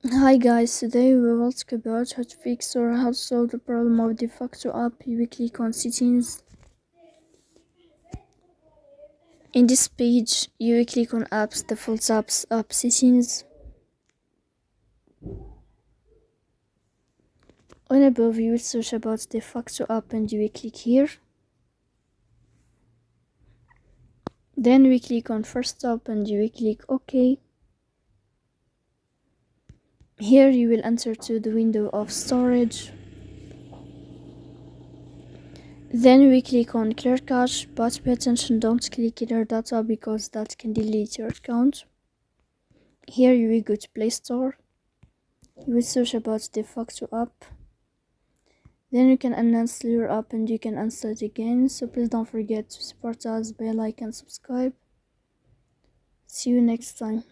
Hi guys, today we will talk about how to fix or how to solve the problem of Defacto app weekly on settings. In this page, you will click on apps, default apps, app settings. On above, you will search about Defacto app and you will click here. Then we click on first app and you will click OK. Here you will enter to the window of storage. Then we click on clear cache, but pay attention, don't click clear data because that can delete your account. Here you will go to Play Store. You will search about Defacto app. Then you can uninstall your app and you can install it again. So please don't forget to support us by like and subscribe. See you next time.